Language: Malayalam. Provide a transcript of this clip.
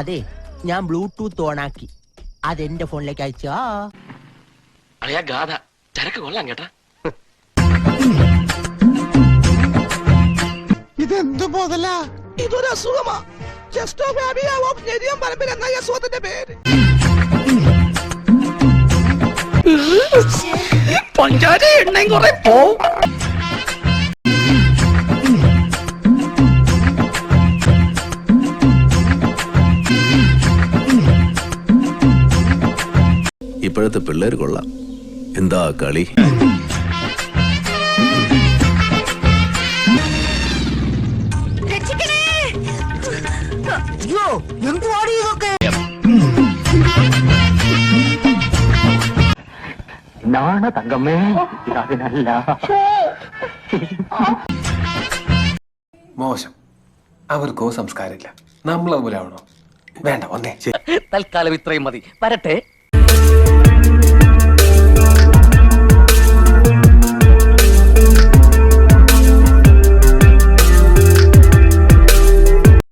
അതെ, ഞാൻ ബ്ലൂടൂത്ത് ഓണാക്കി അതെന്റെ ഫോണിലേക്ക് അയച്ചാ. അളിയാ ഗാഥ ചരക്ക് കൊള്ളാം കേട്ടാ. ഇതെന്തു മുതല? ഇതൊരു അസുഖമാ. എന്ന അസുഖത്തിന്റെ പേര്. പഞ്ചാര എണ്ണയും കുറെ പോവും. ഇപ്പോഴത്തെ പിള്ളേർ കൊള്ളാം. എന്താ കളി? തങ്കമ്മേ അതിനല്ല. മോശം. അവർക്കോ സംസ്കാരമില്ല. നമ്മളതുപോലെ ആവണോ? വേണ്ട, വന്നേ. തൽക്കാലം ഇത്രയും മതി. വരട്ടെ.